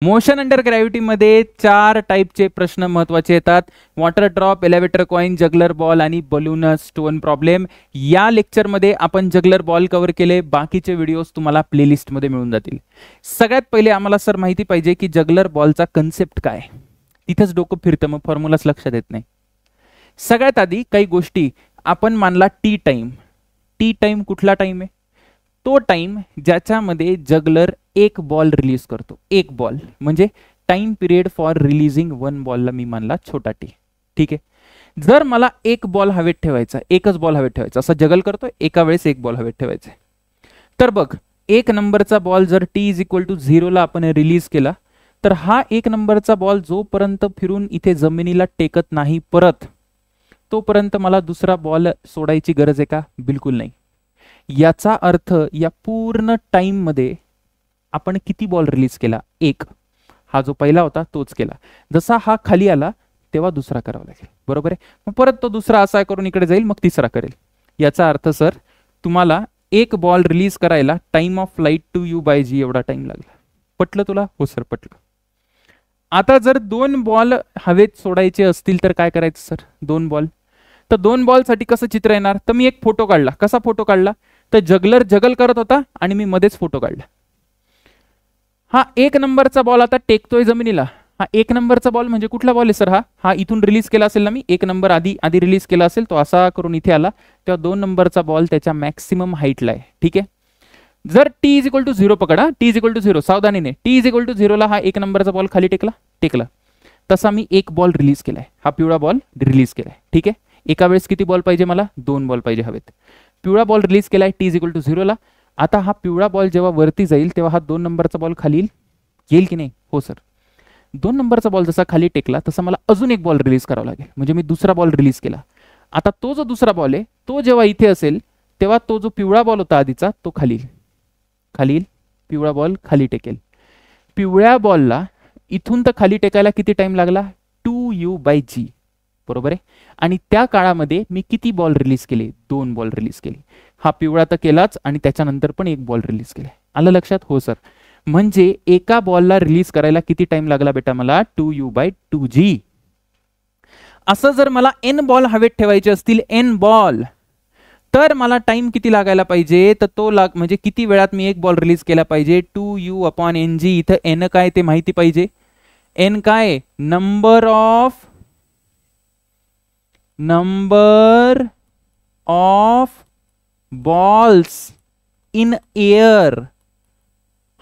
Motion under gravity मध्ये 4 टाईपचे प्रश्न महत्वाचे येतात. Water drop, elevator coin, juggler ball आणि बलून स्टोन प्रॉब्लेम. या लेक्चर मध्ये आपण जगलर बॉल कव्हर केले. बाकीचे व्हिडिओज तुम्हाला प्लेलिस्ट मध्ये मिळून जातील. सगळ्यात पहिले आम्हाला सर माहिती पाहिजे की जगलर बॉलचा कन्सेप्ट काय. तिथंच डोकं फिरतं, मग फॉर्म्युलाच लक्षात येत नाही. सगळ्यात आधी काही गोष्टी आपण मानला टी टाइम. टी टाइम कुठला टाइम आहे? तो टाइम ज्याच्यामध्ये जगलर एक बॉल रिलीज करतो. एक बॉल म्हणजे time period for releasing one बॉलला मी मानला छोटा टी. ठीक आहे. जर मला एक बॉल हवेत ठेवायचा, एकच बॉल हवेत ठेवायचा, असं जगल करतोय एका वेळेस एक बॉल हवेत ठेवायचा, तर बघ एक नंबरचा बॉल जर टी इज इक्वल टू 0 ला आपण रिलीज केला, तर हा एक नंबरचा बॉल जोपर्यंत फिरून इथे जमिनीला टेकत नाही परत, तोपर्यंत मला दुसरा बॉल सोडायची गरज आहे का? बिलकुल नाही. याचा अर्थ या पूर्ण टाइम मध्ये आपण किती बॉल रिलीज केला? एक. हा जो पहिला होता तोच केला. जसा हा खाली आला तेव्हा दुसरा करावा लागेल, बरोबर आहे. मग परत तो दुसरा असा करून इकडे जाईल, मग तिसरा करेल. याचा अर्थ सर तुम्हाला एक बॉल रिलीज करायला टाइम ऑफ फ्लाइट 2u/g एवढा टाइम लागला. पटलं तुला? हो सर पटलं. आता जर 2 बॉल हवेत सोडायचे असतील तर काय करायचं सर? 2 बॉल. तर 2 बॉल साठी कसं चित्र येणार? तर मी एक फोटो काढला. कसा फोटो काढला? तर जगलर जगल करत होता आणि मी मध्येच फोटो काढला. हा एक नंबरचा बॉल आता टेकतोय जमिनीला. हा एक नंबरचा बॉल म्हणजे कुठला बॉल आहे सर? हा इथून रिलीज केला असेल ना, मी एक नंबर आधी रिलीज केला असेल, तो असा करून इथे आला, तेव्हा 2 नंबरचा बॉल त्याच्या मॅक्सिमम हाईटला आहे. ठीक आहे. जर टी इज इक्वल टू 0 पकडा, टी इज इक्वल टू 0 सावधानीने, टी इज इक्वल टू 0 ला हा एक नंबरचा बॉल खाली टेकला. तसा मी एक बॉल रिलीज केलाय, हा पिवळा बॉल रिलीज केलाय. ठीक आहे. एका वेळेस किती बॉल पाहिजे मला? 2 बॉल पाहिजे हवेत. पिवळा बॉल रिलीज केलाय टी इज इक्वल टू 0 ला. आता हा पिवळा बॉल जेव्हा वरती जाईल तेव्हा हा 2 नंबरचा बॉल खाली येईल की नाही? हो सर. 2 नंबरचा बॉल जसा खाली टेकला तसा मला अजून एक बॉल रिलीज करावा लागेल, म्हणजे मी दुसरा बॉल रिलीज केला. आता तो जो दुसरा बॉल आहे तो जेव्हा इथे असेल तेव्हा तो जो पिवळा बॉल होता आधीचा तो खाली पिवळा बॉल खाली टेकेल. पिवळ्या बॉलला इथून तर खाली टेकायला किती टाइम लागला? 2u/g, बरोबर आहे. आणि त्या काळामध्ये मी किती बॉल रिलीज केले? 2 बॉल रिलीज केले. हा पिवळा तर केलाच आणि त्याच्यानंतर पण एक बॉल रिलीज केला. आलं लक्षात? हो सर. म्हणजे एका बॉलला रिलीज करायला किती टाइम लागला बेटा मला? 2u/2g. असं जर मला n बॉल हवेत ठेवायचे असतील, n बॉल, तर मला टाइम किती लागायला पाहिजे? तर तो म्हणजे किती वेळात मी एक बॉल रिलीज केला पाहिजे? 2u/ng. इथं n काय ते माहिती पाहिजे. n काय? Number of balls in air.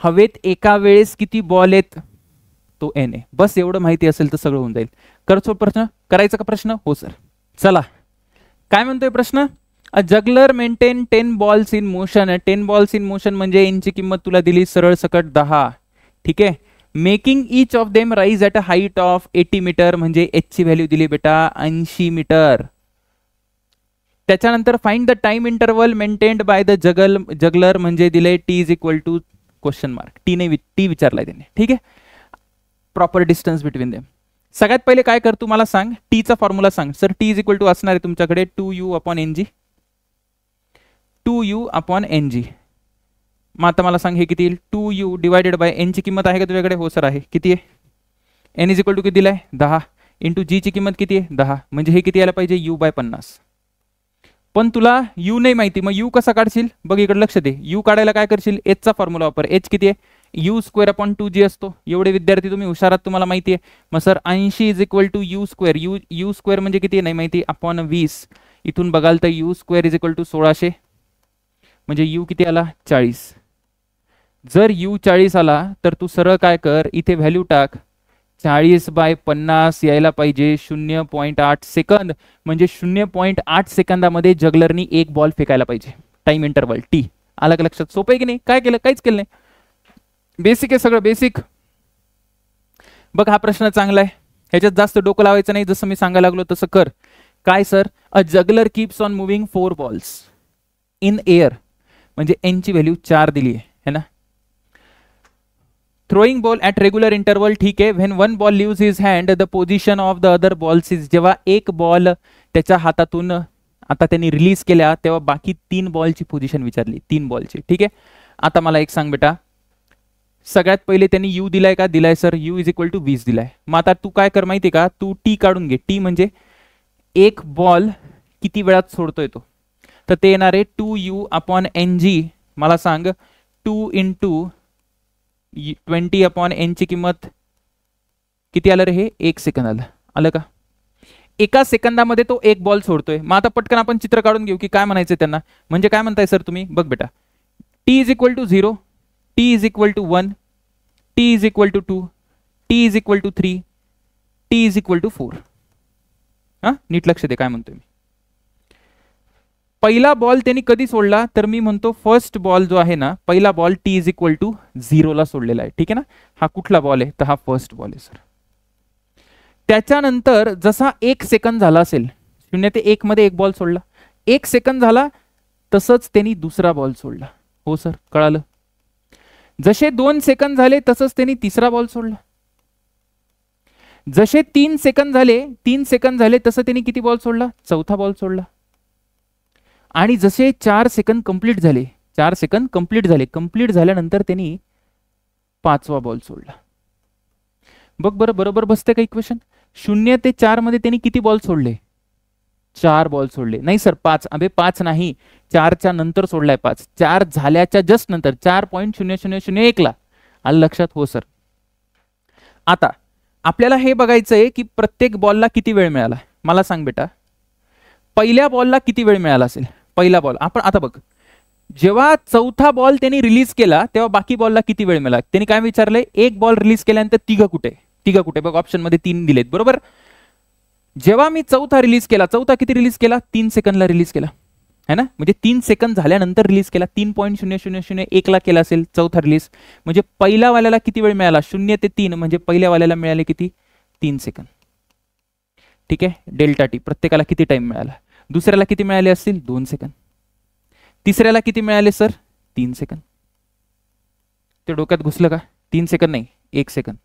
हवेत एका वेळेस किती बॉल आहेत? तो n आहे. बस एवढं माहिती असेल तर सगळं होऊन जाईल. करतो प्रश्न? करायचा का प्रश्न? हो सर. चला काय म्हणतोय प्रश्न? A juggler maintain 10 balls in motion. 10 balls in motion म्हणजे n ची किंमत तुला दिली सरळ सकट 10. ठीक आहे. Making each of them rise at a height of 80 metre, म्हणजे h ची व्हॅल्यू दिली बेटा 80 मीटर. त्याच्यानंतर find the time interval maintained by the juggler, म्हणजे दिले t is equal to question mark. T विचारलाय त्यांनी. ठीक आहे. Proper distance between them. सगळ्यात पहिले काय कर तू मला सांग, टीचा फॉर्म्युला सांग. Sir T is equal to असणार आहे तुमच्याकडे 2u/ng. 2u/ng. मग आता मला सांग हे किती येईल? 2u डिवायडेड बाय n ची किंमत आहे का तुझ्याकडे? हो सर आहे. किती आहे? n इज इक्वल टू किती दिलाय? 10 इंटू g ची किंमत किती आहे? 10. म्हणजे हे किती यायला पाहिजे? u/50. पण तुला u नाही माहिती, मग u कसा काढशील? बघ इकडे लक्ष दे. u काढायला काय करशील? h चा फॉर्म्युला वापर. h किती आहे? u²/2g असतो. एवढे विद्यार्थी तुम्ही हुशारात, तुम्हाला माहिती आहे. मग sir 80 is equal to u². u² म्हणजे किती नाही माहिती? अपॉन 20. इथून बघाल तर u² इज इक्वल टू 1600, म्हणजे u किती आला? 40. जर u 40 आला तर तू सरळ काय कर, इथे व्हॅल्यू टाक. 40/50 यायला पाहिजे 0.8 सेकंद, म्हणजे 0.8 सेकंदामध्ये जगलरनी एक बॉल फेकायला पाहिजे. Time interval T. आलं का लक्षात? सोपं आहे की नाही? काय केलं? काहीच केलं नाही. बेसिक आहे सगळं, बेसिक. बघ हा प्रश्न चांगला आहे, ह्याच्यात जास्त डोकं लावायचं नाही. जसं मी सांगायला लागलो तसं कर. काय sir? A juggler keeps on moving 4 balls in air, म्हणजे n ची व्हॅल्यू 4 दिली आहे ना. Throwing ball at regular interval. ठीक आहे. When one ball leaves his hand the position of the other balls is. जेव्हा एक बॉल त्याच्या हातातून आता त्यांनी रिलीज केल्या तेव्हा बाकी 3 बॉलची पोझिशन विचारली. 3 बॉलची. ठीक आहे. आता मला एक सांग बेटा, सगळ्यात पहिले त्यांनी यू दिलाय का? दिलाय sir. U is equal to 20 दिलाय. मग आता तू काय कर माहिती का, तू टी काढून घे. टी म्हणजे एक बॉल किती वेळात सोडतोय तो, तर ते येणार आहे 2u/ng. मला सांग 2 × 20/n ची किंमत किती आलं रे? हे 1 सेकंद आलं. आलं का? एका सेकंदामध्ये तो एक बॉल सोडतोय. मग आता पटकन आपण चित्र काढून घेऊ की काय म्हणायचं त्यांना. म्हणजे काय म्हणताय सर तुम्ही? बघ बेटा, T is equal to 0, T is equal to 1, T is equal to 2, T is equal to 3, T is equal to 4. हा, नीट लक्ष दे काय म्हणतोय मी. पहिला बॉल त्यांनी कधी सोडला? तर मी म्हणतो फर्स्ट बॉल जो आहे ना, पहिला ball T is equal to 0 ला सोडलेला आहे. ठीक आहे ना. हा कुठला बॉल आहे? तर हा फर्स्ट बॉल आहे सर. त्याच्यानंतर जसा 1 सेकंद झाला असेल, 0 ते 1 मध्ये एक बॉल सोडला, 1 सेकंद झाला तसंच त्यांनी दुसरा बॉल सोडला. हो सर, कळालं. जसे 2 सेकंद झाले तसंच त्यांनी तिसरा बॉल सोडला. जसे 3 सेकंद झाले तसं त्यांनी किती बॉल सोडला? चौथा बॉल सोडला. आणि जसे 4 सेकंद कंप्लीट झाले, कंप्लीट झाल्यानंतर त्यांनी 5वा बॉल सोडला. बघ बरं, बरोबर बसते का इक्वेशन? 0 ते 4 मध्ये त्यांनी किती बॉल सोडले? 4 बॉल सोडले. नाही सर 5. अबे 5 नाही, 4च्या नंतर सोडलाय 5. 4 झाल्याच्या जस्ट नंतर 4.0001 ला. आलं लक्षात? हो सर. आता आपल्याला हे बघायचंय की प्रत्येक बॉलला किती वेळ मिळाला. मला सांग बेटा, पहिल्या बॉलला किती वेळ मिळाला असेल? पहिला बॉल आपण आता बघ, जेव्हा चौथा बॉल त्यांनी रिलीज केला तेव्हा बाकी बॉलला किती वेळ मिळाला? त्यांनी काय विचारलंय? एक बॉल रिलीज केल्यानंतर तिघं कुठे? बघ ऑप्शन मध्ये 3 दिलेत. बरोबर. जेव्हा मी चौथा रिलीज केला, चौथा किती रिलीज केला? 3 सेकंदला रिलीज केला है ना. म्हणजे 3 सेकंद झाल्यानंतर रिलीज केला. 3.0001 ला केला असेल चौथा रिलीज. म्हणजे पहिल्या वाल्याला किती वेळ मिळाला? 0 ते 3 म्हणजे पहिल्या वाल्याला मिळाले किती? 3 सेकंद. ठीक आहे. डेल्टा टी प्रत्येकाला किती टाइम मिळाला? दुसऱ्याला किती मिळाले असतील? 2 सेकंद. तिसऱ्याला किती मिळाले सर? 3 सेकंद. ते डोक्यात घुसलं का? 3 सेकंद नाही, 1 सेकंद.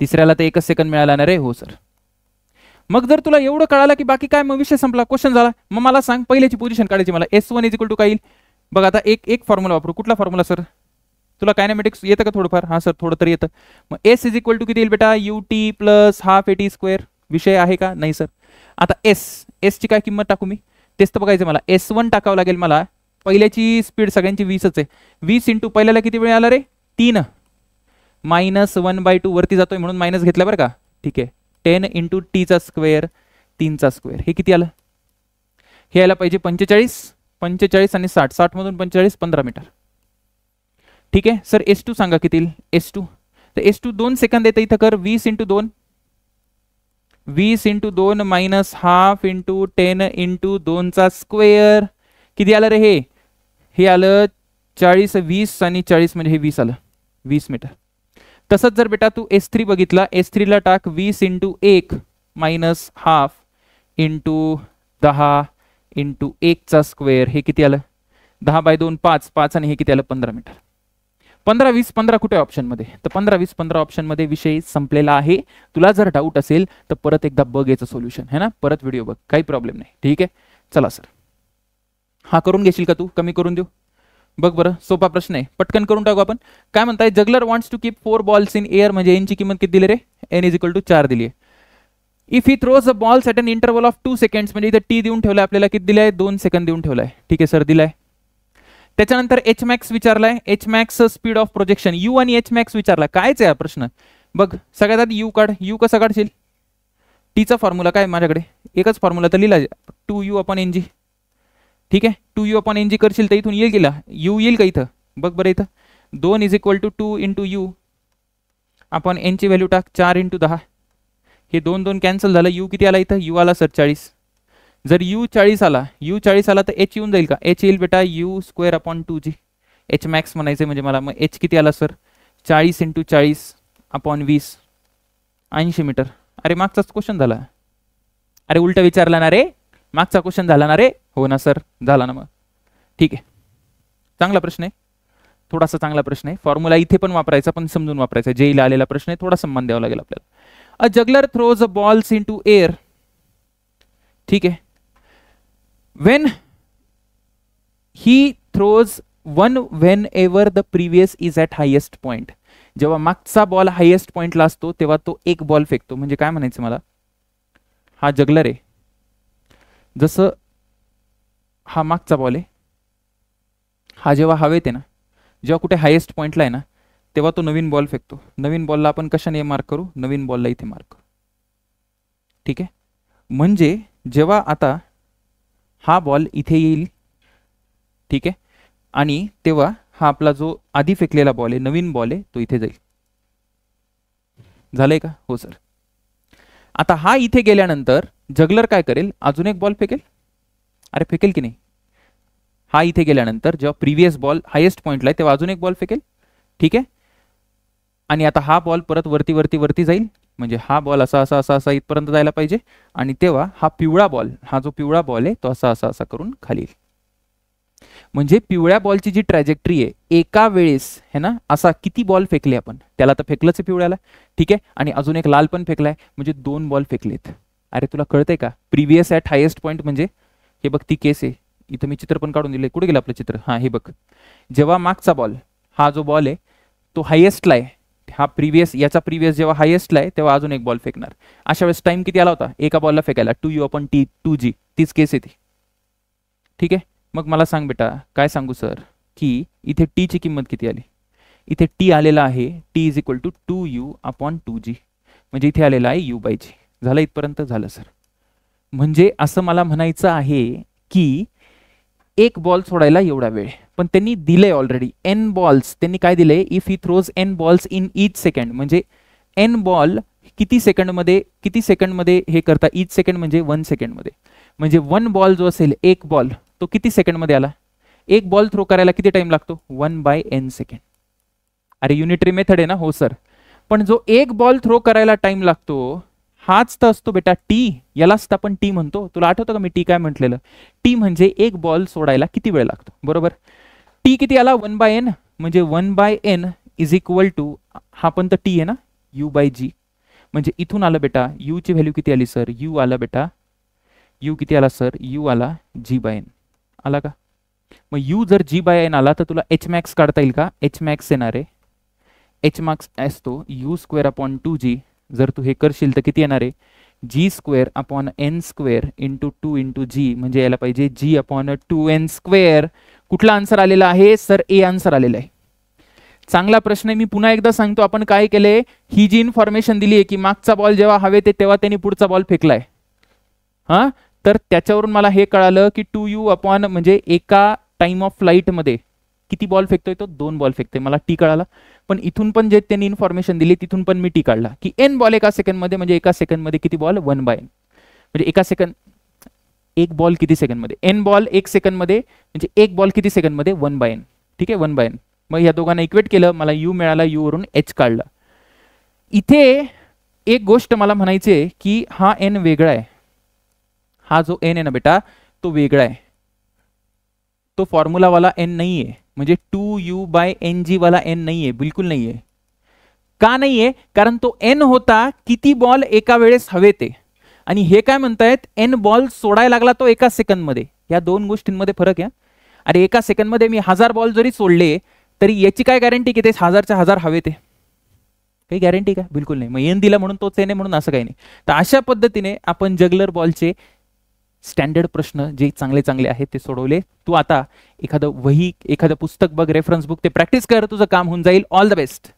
तिसऱ्याला तर 1च सेकंद मिळाला ना रे. हो सर. मग जर तुला एवढं कळालं की बाकी काय, मग विषय संपला, क्वेश्चन झाला. मग मला सांग पहिल्याची पोझिशन काढायची मला. S1 इज इक्वल टू काय येईल? बघ आता एक फॉर्म्युला वापरू. कुठला फॉर्म्युला सर? तुला कायनेमॅटिक्स येतं का थोडंफार? हा सर थोडं तरी येतं. मग S इज इक्वल टू किती येईल बेटा? ut plus half AT square. विषय आहे का? नाही सर. आता S ची काय किंमत टाकू मी? तेच तर बघायचं मला. S1 टाकावं लागेल मला. पहिल्याची स्पीड सगळ्यांची 20च आहे. 20 इंटू पहिल्याला किती वेळ आला रे? 3 -1/2 वरती जातोय म्हणून मायनस घेतला बरं का. ठीक आहे. 10 इंटू टीचा स्क्वेअर, 3चा स्क्वेअर. हे किती आलं? हे यायला पाहिजे 45 आणि 60 मधून 45 15 मीटर. ठीक आहे सर. S2 सांगा किती येईल? S2 तर S2 2 सेकंद येतं इथं कर. 20 into 2 minus half into 10 into 2चा स्क्वेअर. किती आलं रे? हे आलं 40. 20 आणि 40 म्हणजे हे 20 आलं. 20 मीटर. तसंच जर बेटा तू S3 बघितला, S3 ला टाक 20 into 1 minus half into 10 into 1चा स्क्वेअर. हे किती आलं? 10/2 5 आणि हे किती आलं? 15 मीटर. 15 20 15 कुठे ऑप्शन मध्ये? तर 15 20 15 ऑप्शन मध्ये विषय संपलेला आहे. तुला जर डाऊट असेल तर परत एकदा बघ याचं सोल्युशन है ना. परत व्हिडिओ बघ, काही प्रॉब्लेम नाही. ठीक आहे. चला सर, हा करून घेशील का तू? कमी करून देऊ? बघ बरं, सोपा प्रश्न आहे, पटकन करून टाकू आपण. काय म्हणताय? Juggler wants to keep 4 balls in air. म्हणजे एन ची किंमत किती दिली रे? n इज इक्वल टू 4 दिली आहे. If he throws a balls at an interval of 2 seconds. म्हणजे इथं टी देऊन ठेवलाय आपल्याला. किती दिलाय? 2 सेकंद देऊन ठेवलाय. ठीक आहे सर, दिलाय. त्याच्यानंतर एच मॅक्स विचारलाय. H max speed of projection. U आणि एच मॅक्स विचारला. कायच आहे हा प्रश्न? बघ सगळ्यात आधी यू काढ. यू कसा काढशील? टीचा फॉर्म्युला काय माझ्याकडे? एकच फॉर्म्युला तर लिहिला, 2u/ng. ठीक आहे. 2u/ng करशील तर इथून येईल गेला यू येईल का इथं? बघ बरं इथं 2 is equal to 2 into u आपण एन ची व्हॅल्यू टाक 4 इंटू 10. हे 2 2 कॅन्सल झालं. यू किती आला इथं? यू आला सर 40. जर यू 40 आला तर एच येऊन जाईल का? एच येईल बेटा u²/2g. एच मॅक्स म्हणायचं म्हणजे मला. मग एच किती आला सर? 40 into 40/20 80 metre. अरे मागचाच क्वेश्चन झाला. अरे उलट विचारला ना रे, मागचा क्वेश्चन झाला ना रे. हो ना सर, झाला ना. मग ठीक आहे, चांगला प्रश्न आहे, थोडासा चांगला प्रश्न आहे. फॉर्म्युला इथे पण वापरायचा, पण समजून वापरायचा. जेईला आलेला प्रश्न आहे, थोडा सम्मान द्यावा लागेल आपल्याला. A juggler throws a balls into air. ठीक आहे. When he throws one whenever the previous is at highest point. जेव्हा मागचा बॉल हायेस्ट पॉइंटला असतो तेव्हा तो एक बॉल फेकतो. म्हणजे काय म्हणायचं मला, हा जगलर आहे, जसं हा मागचा बॉल आहे, हा जेव्हा हवेत आहे ना, जेव्हा कुठे हायेस्ट पॉइंटला आहे ना, तेव्हा तो नवीन बॉल फेकतो. नवीन बॉलला आपण कशाने मार्क करू, नवीन बॉलला इथे मार्क करू. ठीक आहे. म्हणजे जेव्हा आता हा बॉल इथे येईल, ठीक आहे, आणि तेव्हा हा आपला जो आधी फेकलेला बॉल आहे, नवीन बॉल आहे, तो इथे जाईल. झालंय का? हो सर. आता हा इथे गेल्यानंतर जगलर काय करेल, अजून एक बॉल फेकेल. अरे फेकेल की नाही, हा इथे गेल्यानंतर जेव्हा प्रिव्हियस बॉल हायेस्ट पॉइंटला आहे तेव्हा अजून एक बॉल फेकेल. ठीक आहे. आणि आता हा बॉल परत वरती वरती वरती जाईल, म्हणजे हा बॉल असा असा असा असा इथपर्यंत जायला पाहिजे, आणि तेव्हा हा पिवळा बॉल, हा जो पिवळा बॉल आहे तो असा असा असा करून खाली येईल. म्हणजे पिवळ्या बॉलची जी ट्रॅजेक्टरी आहे, एका वेळेस है ना, असा किती बॉल फेकले आपण, त्याला तर फेकलंच आहे पिवळ्याला. ठीक आहे. आणि अजून एक लाल पण फेकलाय, म्हणजे 2 बॉल फेकलेत. अरे तुला कळतंय का, प्रिव्हियस ॲट हायेस्ट पॉइंट म्हणजे हे बघ ती केस आहे. इथं मी चित्र पण काढून दिले, कुठे गेलं आपलं चित्र, हा हे बघ. जेव्हा मागचा बॉल, हा जो बॉल आहे तो हायेस्टला आहे, हा प्रिव्हियस, याचा प्रिव्हियस जेव्हा हायेस्टला आहे तेव्हा अजून एक बॉल फेकणार. अशा वेळेस टाइम किती आला होता एका बॉलला फेकायला, 2u/t2g, तीच केस आहे ती. ठीक आहे. मग मला सांग बेटा, काय सांगू सर, की इथे टी ची किंमत किती आली, इथे टी आलेला आहे T is equal to 2u/2g, म्हणजे इथे आलेला आहे u/g. झालं इथपर्यंत? झालं सर. म्हणजे असं मला म्हणायचं आहे की एक बॉल सोडायला एवढा वेळ, पण त्यांनी दिलंय ऑलरेडी n बॉल्स. त्यांनी काय दिलंय, if he throws n balls in each second, म्हणजे n बॉल किती सेकंडमध्ये हे करता, ईच सेकंड म्हणजे 1 सेकंडमध्ये. म्हणजे 1 बॉल जो असेल, एक बॉल, तो किती सेकंडमध्ये आला, एक बॉल थ्रो करायला किती टाइम लागतो, 1/n सेकंड. अरे युनिटरी मेथड आहे ना, हो सर. पण जो एक बॉल थ्रो करायला टाइम लागतो हाच तर असतो बेटा टी, यालाच आपण टी म्हणतो. तुला आठवतं का मी टी काय म्हटलेलं, टी म्हणजे एक बॉल सोडायला किती वेळ लागतो, बरोबर. टी किती आला, 1/n, म्हणजे 1/n इज इक्वल टू, हा पण तर टी आहे ना, u/g. म्हणजे इथून आलं बेटा, u ची व्हॅल्यू किती आली सर, u आला बेटा, u किती आला सर, u आला g/n. आला का? मग u जर g/n आला तर तुला h मॅक्स काढता येईल का, h मॅक्स येणार आहे, h मॅक्स असतो u²/2g. जर तू हे करशील तर किती येणार आहे, g²/n² इंटू 2 g, म्हणजे यायला पाहिजे g/2n². कुठला आन्सर आलेला आहे सर, ए आन्सर आलेला आहे. चांगला प्रश्न आहे. मी पुन्हा एकदा सांगतो, आपण काय केलंय, ही जी इन्फॉर्मेशन दिली आहे की मागचा बॉल जेव्हा हवेत आहे तेव्हा त्यांनी पुढचा बॉल फेकलाय, हा, तर त्याच्यावरून मला हे कळालं की 2u/ म्हणजे एका टाइम ऑफ फ्लाईट मध्ये किती बॉल फेकतोय, तो 2 बॉल फेकतोय. मला टी कळाला. पण इथून पण जे त्यांनी इन्फॉर्मेशन दिली तिथून पण मी टी काढला की n बॉल एका सेकंडमध्ये, म्हणजे एका सेकंडमध्ये किती बॉल, 1/n, म्हणजे एका सेकंड, एक बॉल किती सेकंडमध्ये, n बॉल एक सेकंडमध्ये, म्हणजे एक बॉल किती सेकंडमध्ये, 1/n. ठीक आहे, 1/n. मग या दोघांना इक्वेट केलं, मला u मिळाला, u वरून h काढला. इथे एक गोष्ट मला म्हणायची आहे की हा n वेगळा आहे, हा जो n आहे ना बेटा तो वेगळा आहे, तो फॉर्म्युलावाला n नाही आहे, म्हणजे 2u/ng वाला n नाही आहे, बिलकुल नाही आहे. का नाही आहे, कारण तो n होता किती बॉल एका वेळेस हवेत आहे, आणि हे काय म्हणतायत, n बॉल सोडायला लागला तो एका सेकंडमध्ये. या दोन गोष्टींमध्ये फरक आहे. अरे एका सेकंडमध्ये मी 1000 बॉल जरी सोडले तरी याची काय गॅरंटी की ते 1000च्या 1000 हवेत आहे, काही गॅरंटी का, बिलकुल नाही. मग n दिला म्हणून तोच n आहे म्हणून असं काही नाही. तर अशा पद्धतीने आपण जगलर बॉलचे स्टँडर्ड प्रश्न जे चांगले चांगले आहेत ते सोडवले. तू आता एखादं वही, एखादं पुस्तक बघ, रेफरन्स बुक, ते प्रॅक्टिस कर, तुझं काम होऊन जाईल. All the best.